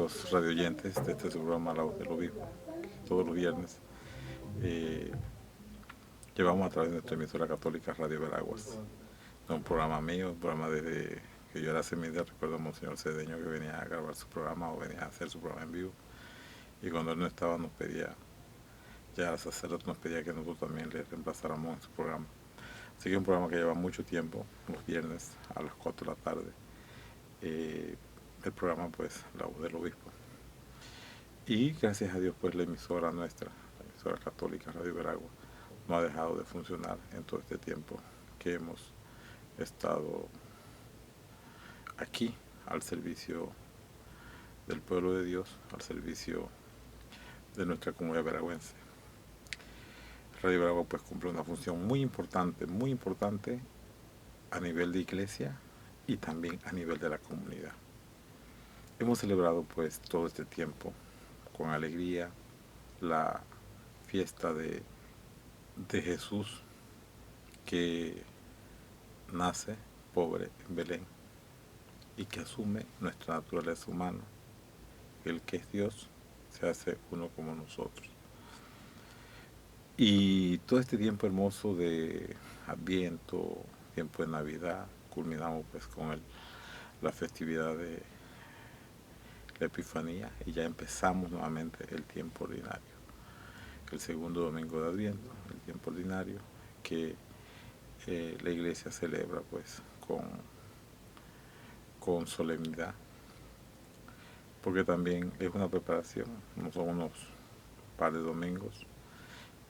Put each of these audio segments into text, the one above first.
amigos radioyentes de este su programa La Voz del Obispo. Todos los viernes eh, llevamos a través de nuestra emisora católica Radio Veraguas. No un programa mío, un programa desde que yo era semilla. Recuerdo a Monseñor Cedeño que venía a grabar su programa o venía a hacer su programa en vivo. Y cuando él no estaba nos pedía, ya el sacerdote nos pedía que nosotros también le reemplazáramos en su programa. Así que es un programa que lleva mucho tiempo, los viernes a las 4 de la tarde. Eh, el programa pues La Voz del Obispo. Y gracias a Dios pues la emisora nuestra, la emisora católica Radio Veragua, no ha dejado de funcionar en todo este tiempo que hemos estado aquí al servicio del pueblo de Dios, al servicio de nuestra comunidad veragüense. Radio Veragua pues cumple una función muy importante a nivel de iglesia y también a nivel de la comunidad. Hemos celebrado pues todo este tiempo con alegría la fiesta de Jesús que nace pobre en Belén y que asume nuestra naturaleza humana. El que es Dios se hace uno como nosotros. Y todo este tiempo hermoso de Adviento, tiempo de Navidad, culminamos pues con la festividad de la Epifanía y ya empezamos nuevamente el tiempo ordinario. El segundo domingo de Adviento, el tiempo ordinario, que la iglesia celebra pues con solemnidad, porque también es una preparación, no son unos par de domingos,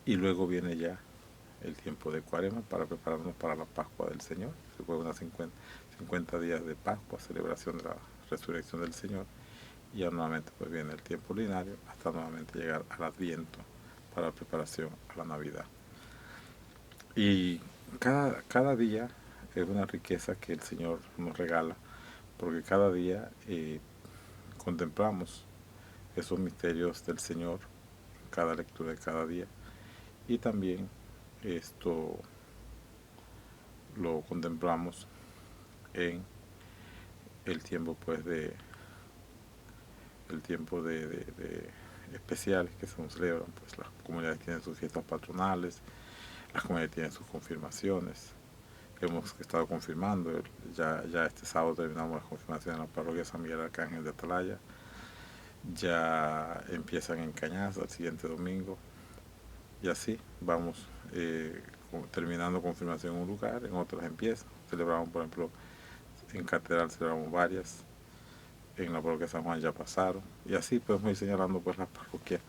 y luego viene ya el tiempo de Cuaresma para prepararnos para la Pascua del Señor. Se fue unas 50 días de Pascua, celebración de la resurrección del Señor, y ya nuevamente pues viene el tiempo ordinario hasta nuevamente llegar al Adviento para la preparación a la Navidad. Y cada día es una riqueza que el Señor nos regala, porque cada día contemplamos esos misterios del Señor, cada lectura de cada día, y también esto lo contemplamos en el tiempo pues el tiempo de especiales que se celebran, pues las comunidades tienen sus fiestas patronales, las comunidades tienen sus confirmaciones. Hemos estado confirmando, ya este sábado terminamos la confirmación en la parroquia San Miguel Arcángel de Atalaya, ya empiezan en Cañaza el siguiente domingo, y así vamos terminando confirmación en un lugar, en otros empieza. Celebramos, por ejemplo, en Catedral celebramos varias, en la parroquia San Juan ya pasaron, y así podemos ir señalando pues las parroquias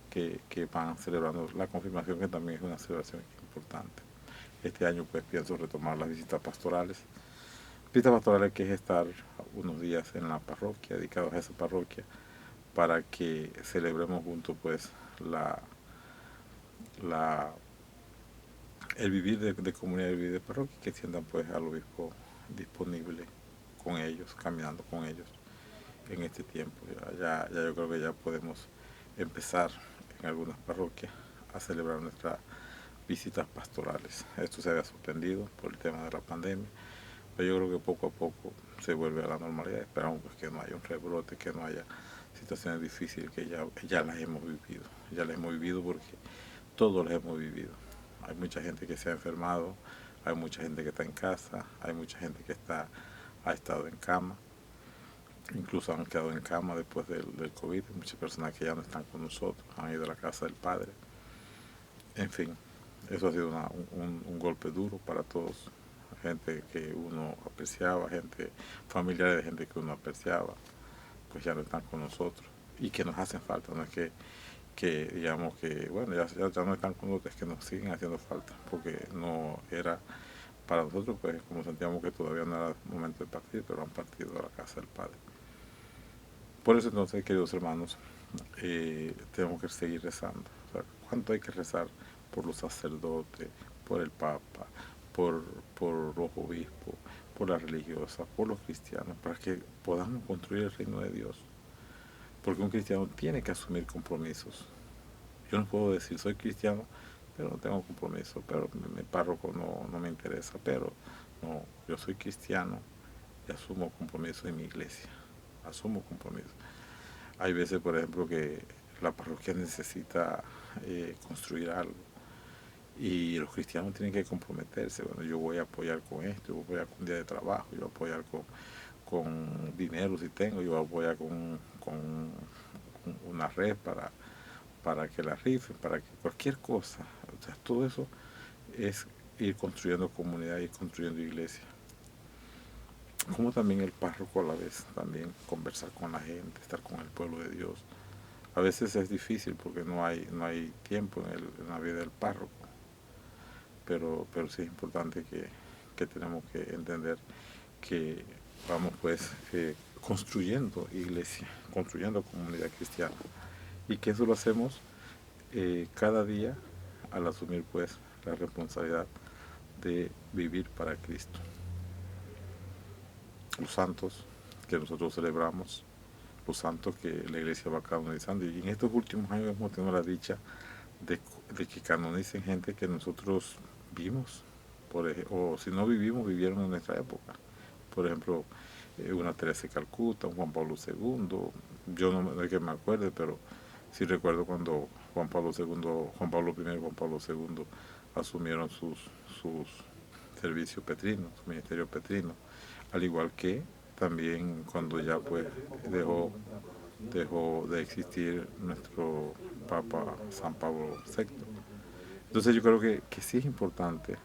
que van celebrando la confirmación, que también es una celebración importante. Este año pues pienso retomar las visitas pastorales. Visitas pastorales que es estar unos días en la parroquia, dedicados a esa parroquia, para que celebremos juntos pues la el vivir de comunidad, el vivir de parroquia, que sientan pues al obispo disponible con ellos, caminando con ellos en este tiempo. Ya yo creo que ya podemos empezar en algunas parroquias a celebrar nuestras visitas pastorales. Esto se había suspendido por el tema de la pandemia, pero yo creo que poco a poco se vuelve a la normalidad. Esperamos pues que no haya un rebrote, que no haya situaciones difíciles, que ya las hemos vivido. Ya las hemos vivido porque todos las hemos vivido. Hay mucha gente que se ha enfermado, hay mucha gente que está en casa, hay mucha gente que ha estado en cama, incluso han quedado en cama después del COVID, muchas personas que ya no están con nosotros, han ido a la casa del Padre. En fin, eso ha sido un golpe duro para todos, gente que uno apreciaba, gente familiares de gente que uno apreciaba, pues ya no están con nosotros y que nos hacen falta. No es que digamos que, bueno, ya no están con nosotros, es que nos siguen haciendo falta, porque no era para nosotros, pues como sentíamos que todavía no era momento de partir, pero han partido a la casa del Padre. Por eso entonces, queridos hermanos, tenemos que seguir rezando. O sea, ¿cuánto hay que rezar por los sacerdotes, por el Papa, por, por los obispos, por las religiosas, por los cristianos, para que podamos construir el reino de Dios? Porque un cristiano tiene que asumir compromisos. Yo no puedo decir soy cristiano, pero no tengo compromiso, pero mi párroco no me interesa, pero no, yo soy cristiano y asumo compromiso en mi iglesia, asumo compromiso. Hay veces, por ejemplo, que la parroquia necesita construir algo y los cristianos tienen que comprometerse. Bueno, yo voy a apoyar con esto, yo voy a apoyar con un día de trabajo, yo voy a apoyar con dinero si tengo, yo voy a apoyar con una red para que la rifen, para que cualquier cosa. O sea, todo eso es ir construyendo comunidad, ir construyendo iglesia. Como también el párroco a la vez, también conversar con la gente, estar con el pueblo de Dios. A veces es difícil porque no hay tiempo en la vida del párroco, pero sí es importante que tenemos que entender que vamos pues construyendo iglesia, construyendo comunidad cristiana y que eso lo hacemos cada día al asumir pues la responsabilidad de vivir para Cristo. Los santos que nosotros celebramos, los santos que la iglesia va canonizando, y en estos últimos años hemos tenido la dicha de que canonicen gente que nosotros vimos, o si no vivimos, vivieron en nuestra época. Por ejemplo, una Teresa de Calcuta, un Juan Pablo II. Yo no es que me acuerde, pero sí recuerdo cuando Juan Pablo II, Juan Pablo I y Juan Pablo II asumieron sus servicios petrinos, su ministerio petrino, al igual que también cuando ya pues dejó de existir nuestro Papa San Pablo VI. Entonces yo creo que sí es importante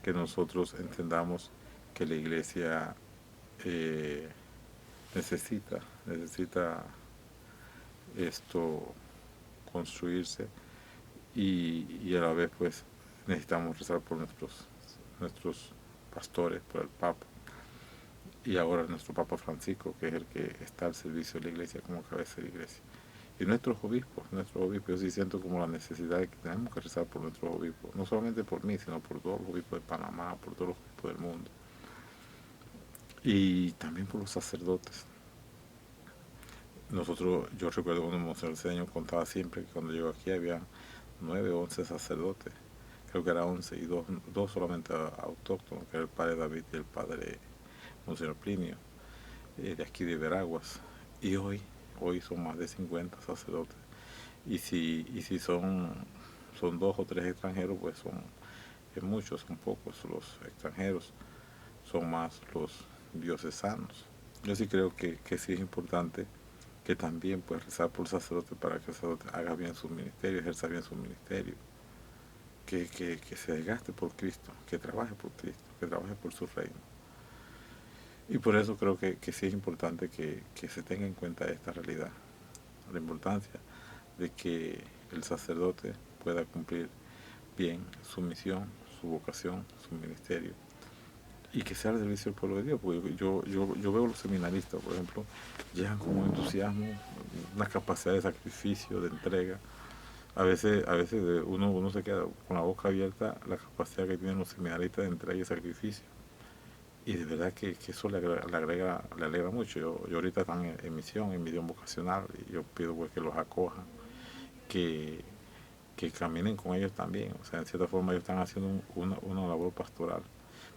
que nosotros entendamos que la iglesia eh, necesita esto construirse y a la vez pues necesitamos rezar por nuestros pastores, por el Papa y ahora nuestro Papa Francisco, que es el que está al servicio de la iglesia como cabeza de la iglesia. Y nuestros obispos, yo sí siento como la necesidad de que tenemos que rezar por nuestros obispos, no solamente por mí, sino por todos los obispos de Panamá, por todos los obispos del mundo. Y también por los sacerdotes. Yo recuerdo cuando Monseñor Cedeño contaba siempre que cuando llegó aquí había 9 o 11 sacerdotes, creo que era 11 y dos solamente autóctonos, que era el padre David y el padre Monseñor Plinio, de aquí de Veraguas. Y hoy son más de 50 sacerdotes. Y si son 2 o 3 extranjeros, pues es muchos, son pocos los extranjeros, son más los diocesanos. Yo sí creo que sí es importante que también pues rezar por el sacerdote para que el sacerdote haga bien su ministerio, ejerza bien su ministerio, que se desgaste por Cristo, que trabaje por Cristo, que trabaje por su reino. Y por eso creo que sí es importante que se tenga en cuenta esta realidad, la importancia de que el sacerdote pueda cumplir bien su misión, su vocación, su ministerio, y que sea al servicio del pueblo de Dios, porque yo veo los seminaristas, por ejemplo, llegan con un entusiasmo, una capacidad de sacrificio, de entrega. A veces uno se queda con la boca abierta la capacidad que tienen los seminaristas de entrega y sacrificio. Y de verdad que eso le alegra mucho. Yo ahorita están en misión, en misión vocacional, y yo pido pues que los acojan, que, que caminen con ellos también. O sea, en cierta forma ellos están haciendo una labor pastoral.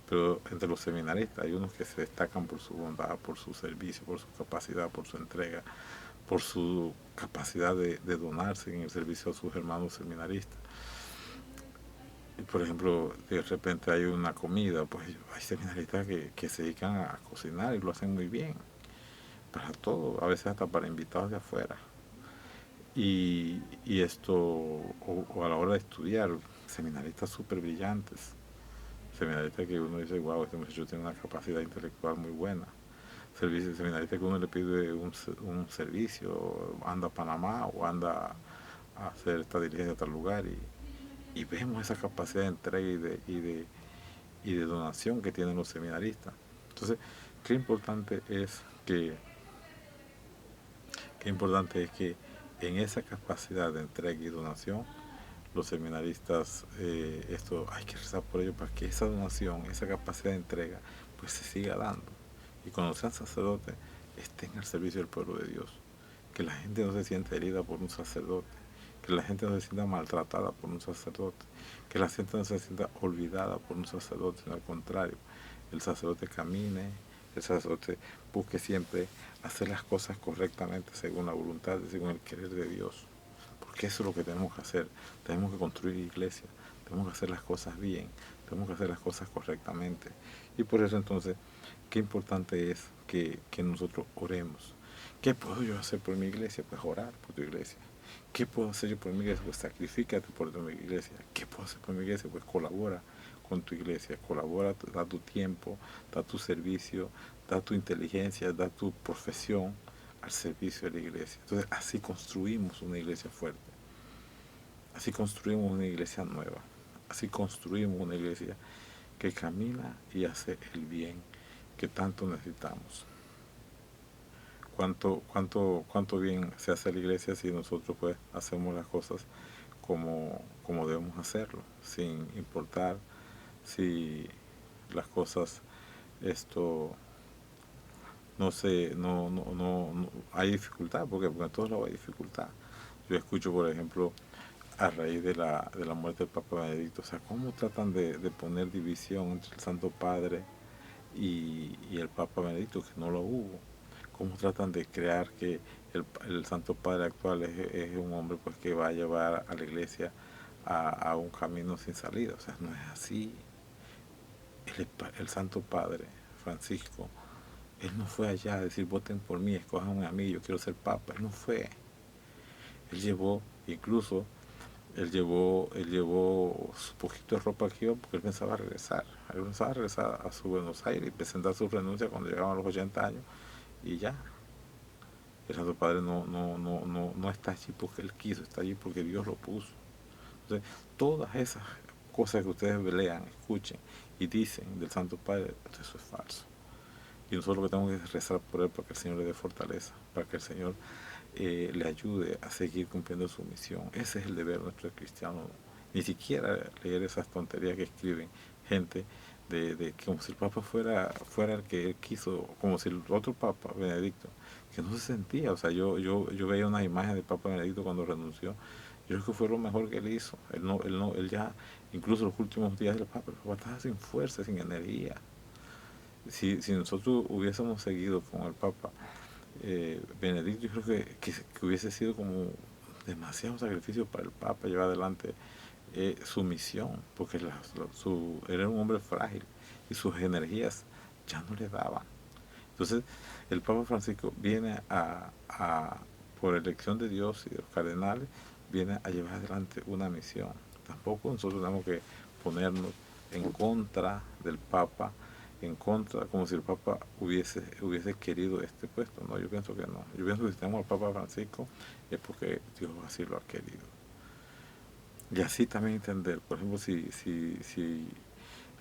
Pero entre los seminaristas hay unos que se destacan por su bondad, por su servicio, por su capacidad, por su entrega, por su capacidad de donarse en el servicio a sus hermanos seminaristas. Y por ejemplo, de repente hay una comida, pues hay seminaristas que se dedican a cocinar y lo hacen muy bien, para todo, a veces hasta para invitados de afuera. Y esto, o a la hora de estudiar, seminaristas súper brillantes, seminaristas que uno dice, wow, este muchacho tiene una capacidad intelectual muy buena. Seminarista que uno le pide un servicio, anda a Panamá o anda a hacer esta diligencia a tal lugar y vemos esa capacidad de entrega y de donación que tienen los seminaristas. Entonces, qué importante es que en esa capacidad de entrega y donación los seminaristas, esto hay que rezar por ello para que esa donación, esa capacidad de entrega, pues se siga dando. Y cuando sean sacerdotes, estén al servicio del pueblo de Dios. Que la gente no se sienta herida por un sacerdote, que la gente no se sienta maltratada por un sacerdote, que la gente no se sienta olvidada por un sacerdote, sino al contrario, el sacerdote camine el sacerdote busque siempre hacer las cosas correctamente según la voluntad, según el querer de Dios. Porque eso es lo que tenemos que hacer. Tenemos que construir iglesia, tenemos que hacer las cosas bien, tenemos que hacer las cosas correctamente. Y por eso entonces, qué importante es que nosotros oremos. ¿Qué puedo yo hacer por mi iglesia? Pues orar por tu iglesia. ¿Qué puedo hacer yo por mi iglesia? Pues sacrifícate por tu iglesia. ¿Qué puedo hacer por mi iglesia? Pues colabora con tu iglesia, colabora, da tu tiempo, da tu servicio, da tu inteligencia, da tu profesión al servicio de la iglesia. Entonces así construimos una iglesia fuerte, así construimos una iglesia nueva, así construimos una iglesia que camina y hace el bien que tanto necesitamos. Cuánto bien se hace la iglesia si nosotros pues hacemos las cosas como debemos hacerlo, sin importar si las cosas esto no sé, no hay dificultad, porque en todos lados hay dificultad. Yo escucho, por ejemplo, a raíz de la muerte del Papa Benedicto, o sea, cómo tratan de poner división entre el Santo Padre y el Papa Benedicto, que no lo hubo. Cómo tratan de crear que el Santo Padre actual es un hombre pues que va a llevar a la iglesia a un camino sin salida. O sea, no es así. El Santo Padre Francisco, él no fue allá a decir voten por mí, escojan a mí, yo quiero ser papa. Él no fue. Él llevó, incluso, él llevó su poquito de ropa aquí porque él pensaba regresar. Él pensaba regresar a su Buenos Aires y presentar su renuncia cuando llegaban a los 80 años y ya. El Santo Padre no está allí porque él quiso, está allí porque Dios lo puso. Entonces, todas esas cosas que ustedes lean, escuchen y dicen del Santo Padre, eso es falso. Y nosotros lo que tenemos que rezar por él para que el Señor le dé fortaleza, para que el Señor le ayude a seguir cumpliendo su misión. Ese es el deber nuestro cristiano. Ni siquiera leer esas tonterías que escriben gente de como si el Papa fuera el que él quiso, como si el otro Papa, Benedicto, que no se sentía. O sea, yo veía unas imágenes del Papa Benedicto cuando renunció. Yo creo que fue lo mejor que él hizo. Él ya, incluso los últimos días del Papa, el Papa estaba sin fuerza, sin energía. Si nosotros hubiésemos seguido con el Papa Benedicto, yo creo que hubiese sido como demasiado sacrificio para el Papa llevar adelante su misión, porque era un hombre frágil y sus energías ya no le daban. Entonces, el Papa Francisco viene por elección de Dios y de los cardenales, viene a llevar adelante una misión. Tampoco nosotros tenemos que ponernos en contra del Papa, en contra, como si el Papa hubiese querido este puesto. No, yo pienso que no. Yo pienso que si tenemos al Papa Francisco es porque Dios así lo ha querido. Y así también entender, por ejemplo, si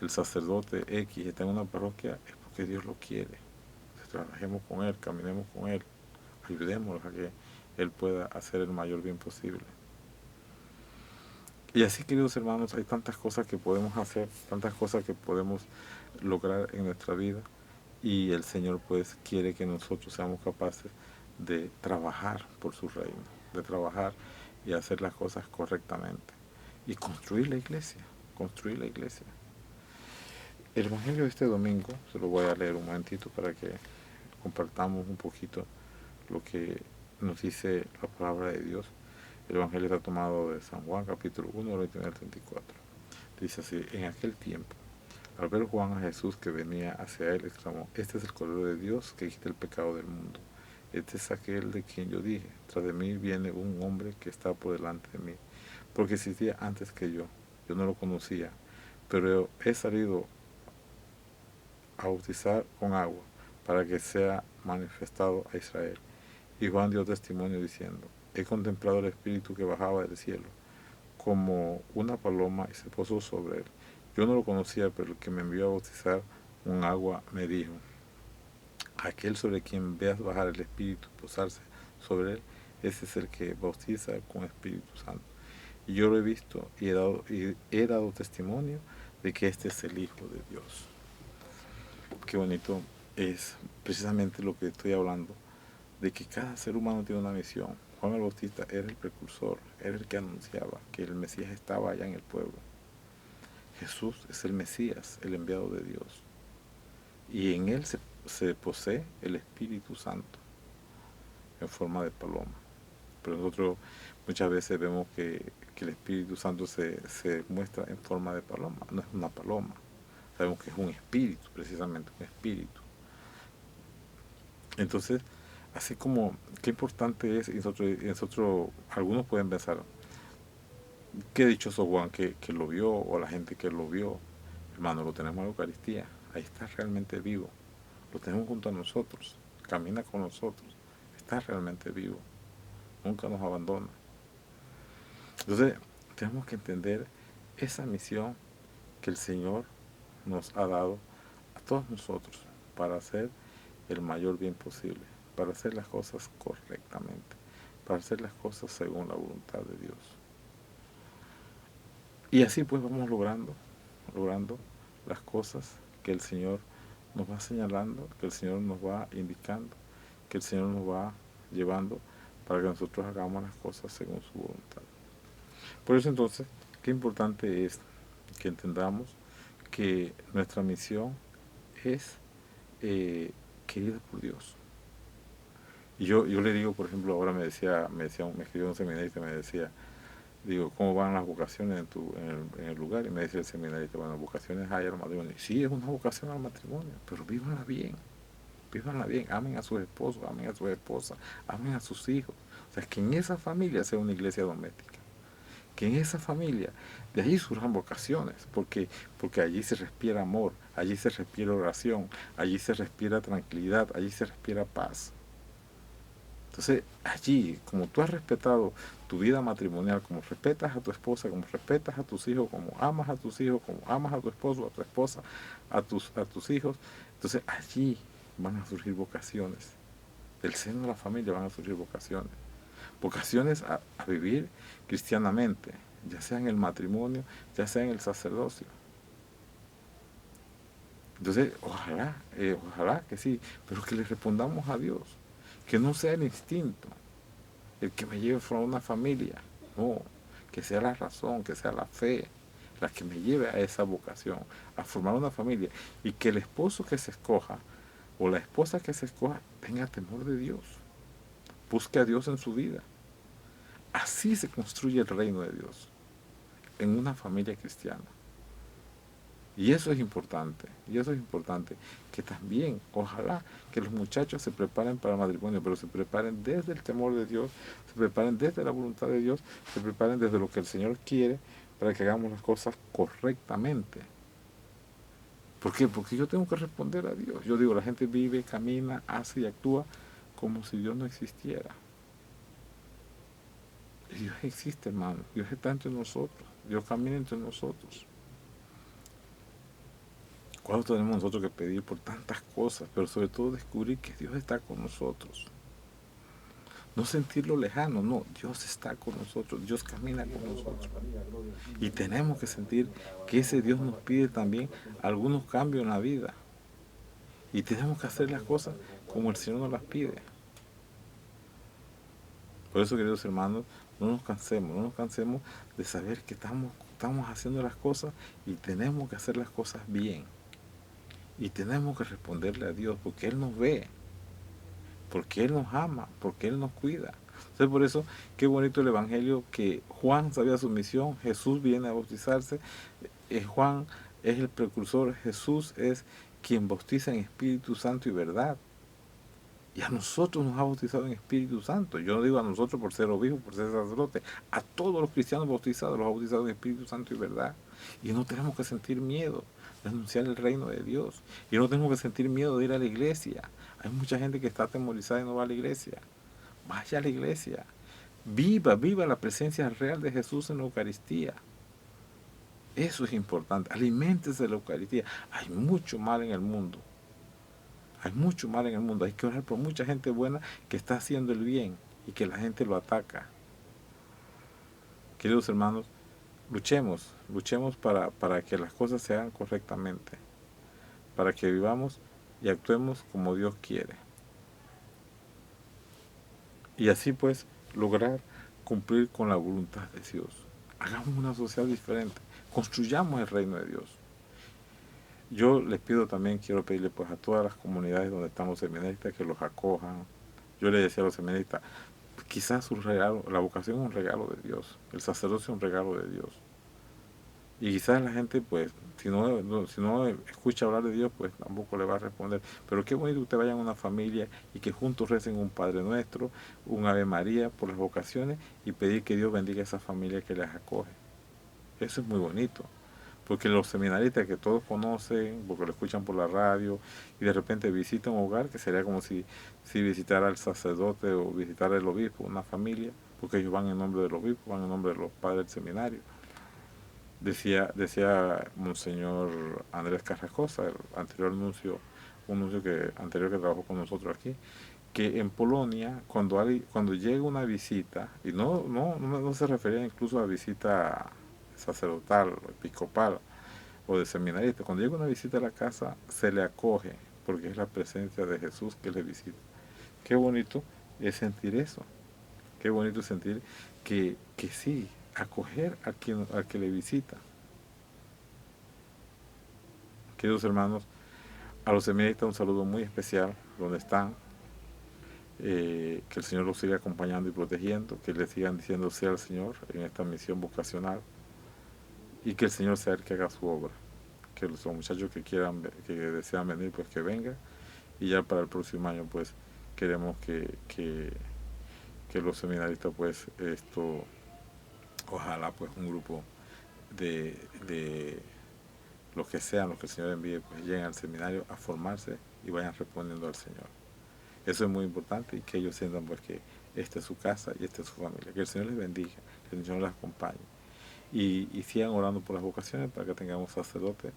el sacerdote X está en una parroquia, es porque Dios lo quiere. Trabajemos con él, caminemos con él, ayudémoslo a que él pueda hacer el mayor bien posible. Y así, queridos hermanos, hay tantas cosas que podemos hacer, tantas cosas que podemos lograr en nuestra vida, y el Señor pues quiere que nosotros seamos capaces de trabajar por su reino, de trabajar y hacer las cosas correctamente y construir la iglesia, construir la iglesia. El Evangelio de este domingo, se lo voy a leer un momentito para que compartamos un poquito lo que nos dice la palabra de Dios. El Evangelio está tomado de San Juan, capítulo 1, 29 al 34. Dice así: en aquel tiempo, al ver Juan a Jesús que venía hacia él, exclamó: este es el Cordero de Dios que quita el pecado del mundo. Este es aquel de quien yo dije: tras de mí viene un hombre que está por delante de mí, porque existía antes que yo. Yo no lo conocía, pero he salido a bautizar con agua para que sea manifestado a Israel. Y Juan dio testimonio diciendo: he contemplado el Espíritu que bajaba del cielo como una paloma y se posó sobre él. Yo no lo conocía, pero el que me envió a bautizar con agua me dijo: aquel sobre quien veas bajar el Espíritu y posarse sobre él, ese es el que bautiza con Espíritu Santo. Y yo lo he visto y he dado testimonio de que este es el Hijo de Dios. Qué bonito es precisamente lo que estoy hablando, de que cada ser humano tiene una misión. Juan el Bautista era el precursor, era el que anunciaba que el Mesías estaba allá en el pueblo. Jesús es el Mesías, el enviado de Dios. Y en él se posee el Espíritu Santo en forma de paloma. Pero nosotros muchas veces vemos que el Espíritu Santo se muestra en forma de paloma. No es una paloma. Sabemos que es un espíritu, precisamente, un espíritu. Entonces, así como, qué importante es, y nosotros, algunos pueden pensar, qué dichoso Juan que lo vio, o la gente que lo vio. Hermano, lo tenemos en la Eucaristía. Ahí está realmente vivo. Lo tenemos junto a nosotros. Camina con nosotros. Está realmente vivo. Nunca nos abandona. Entonces, tenemos que entender esa misión que el Señor nos ha dado a todos nosotros para hacer el mayor bien posible, para hacer las cosas correctamente, para hacer las cosas según la voluntad de Dios. Y así pues vamos logrando las cosas que el Señor nos va señalando, que el Señor nos va indicando, que el Señor nos va llevando para que nosotros hagamos las cosas según su voluntad. Por eso entonces, qué importante es que entendamos que nuestra misión es querida por Dios. Y yo le digo, por ejemplo, ahora me escribió un seminarista y me decía, digo, ¿cómo van las vocaciones en el lugar? Y me dice el seminarista, bueno, vocaciones hay al matrimonio. Y sí, es una vocación al matrimonio, pero vívanla bien, amen a sus esposos, amen a sus esposas, amen a sus hijos. O sea, que en esa familia sea una iglesia doméstica. Que en esa familia, de allí surjan vocaciones, porque allí se respira amor, allí se respira oración, allí se respira tranquilidad, allí se respira paz. Entonces, allí, como tú has respetado tu vida matrimonial, como respetas a tu esposa, como respetas a tus hijos, como amas a tus hijos, como amas a tu esposo, a tu esposa, a tus hijos, entonces allí van a surgir vocaciones. Del seno de la familia van a surgir vocaciones. Vocaciones a vivir cristianamente, ya sea en el matrimonio, ya sea en el sacerdocio. Entonces, ojalá que sí, pero que le respondamos a Dios. Que no sea el instinto el que me lleve a una familia. No, que sea la razón, que sea la fe la que me lleve a esa vocación, a formar una familia. Y que el esposo que se escoja o la esposa que se escoja tenga temor de Dios. Busque a Dios en su vida. Así se construye el reino de Dios, en una familia cristiana. Y eso es importante, que también, ojalá, que los muchachos se preparen para el matrimonio, pero se preparen desde el temor de Dios, se preparen desde la voluntad de Dios, se preparen desde lo que el Señor quiere para que hagamos las cosas correctamente. ¿Por qué? Porque yo tengo que responder a Dios. Yo digo, la gente vive, camina, hace y actúa como si Dios no existiera. Y Dios existe, hermano. Dios está entre nosotros. Dios camina entre nosotros. ¿Cuánto tenemos nosotros que pedir por tantas cosas? Pero sobre todo descubrir que Dios está con nosotros. No sentirlo lejano, no. Dios está con nosotros. Dios camina con nosotros. Y tenemos que sentir que ese Dios nos pide también algunos cambios en la vida. Y tenemos que hacer las cosas como el Señor nos las pide. Por eso, queridos hermanos, no nos cansemos de saber que estamos haciendo las cosas y tenemos que hacer las cosas bien. Y tenemos que responderle a Dios porque Él nos ve, porque Él nos ama, porque Él nos cuida. Entonces, por eso, qué bonito el Evangelio, que Juan sabía su misión, Jesús viene a bautizarse, Juan es el precursor, Jesús es quien bautiza en Espíritu Santo y verdad. Y a nosotros nos ha bautizado en Espíritu Santo. Yo no digo a nosotros por ser obispo, por ser sacerdote. A todos los cristianos bautizados los ha bautizado en Espíritu Santo y verdad. Y no tenemos que sentir miedo de anunciar el reino de Dios. Y no tenemos que sentir miedo de ir a la iglesia. Hay mucha gente que está atemorizada y no va a la iglesia. Vaya a la iglesia. Viva la presencia real de Jesús en la Eucaristía. Eso es importante. Aliméntese de la Eucaristía. Hay mucho mal en el mundo. Hay mucho mal en el mundo. Hay que orar por mucha gente buena que está haciendo el bien y que la gente lo ataca. Queridos hermanos, luchemos para que las cosas se hagan correctamente, para que vivamos y actuemos como Dios quiere. Y así pues lograr cumplir con la voluntad de Dios. Hagamos una sociedad diferente, construyamos el reino de Dios. yo les pido también, quiero pedirle pues a todas las comunidades donde están los seminaristas que los acojan. Yo les decía a los seminaristas, quizás un regalo, la vocación es un regalo de Dios, el sacerdocio es un regalo de Dios. Y quizás la gente, pues, si no escucha hablar de Dios, pues tampoco le va a responder. Pero qué bonito que ustedes vayan a una familia y que juntos recen un Padre Nuestro, un Ave María por las vocaciones y pedir que Dios bendiga a esa familia que les acoge. Eso es muy bonito. Porque los seminaristas que todos conocen, porque lo escuchan por la radio, y de repente visitan un hogar, que sería como si visitara al sacerdote o visitara el obispo, una familia, porque ellos van en nombre del obispo, van en nombre de los padres del seminario. Decía Monseñor Andrés Carrascosa, el anterior nuncio, un nuncio anterior que trabajó con nosotros aquí, que en Polonia, cuando llega una visita, y no se refería incluso a visita sacerdotal, episcopal o de seminarista, cuando llega una visita a la casa se le acoge, porque es la presencia de Jesús que le visita. Qué bonito es sentir eso, qué bonito es sentir que sí, acoger al que le visita. Queridos hermanos, a los seminaristas un saludo muy especial donde están, que el Señor los siga acompañando y protegiendo, que le sigan diciendo sí al Señor en esta misión vocacional y que el Señor sea el que haga su obra, que los muchachos que desean venir, pues que vengan, y ya para el próximo año pues queremos que los seminaristas pues ojalá pues un grupo de los que sean, los que el Señor envíe, pues lleguen al seminario a formarse y vayan respondiendo al Señor. Eso es muy importante y que ellos sientan pues que esta es su casa y esta es su familia. Que el Señor les bendiga, que el Señor les acompañe. Y sigan orando por las vocaciones para que tengamos sacerdotes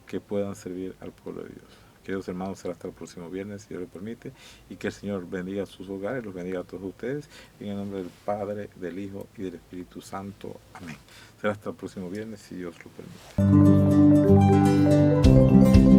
que puedan servir al pueblo de Dios. Queridos hermanos, será hasta el próximo viernes, si Dios lo permite, y que el Señor bendiga sus hogares, los bendiga a todos ustedes, en el nombre del Padre, del Hijo y del Espíritu Santo. Amén. Será hasta el próximo viernes, si Dios lo permite.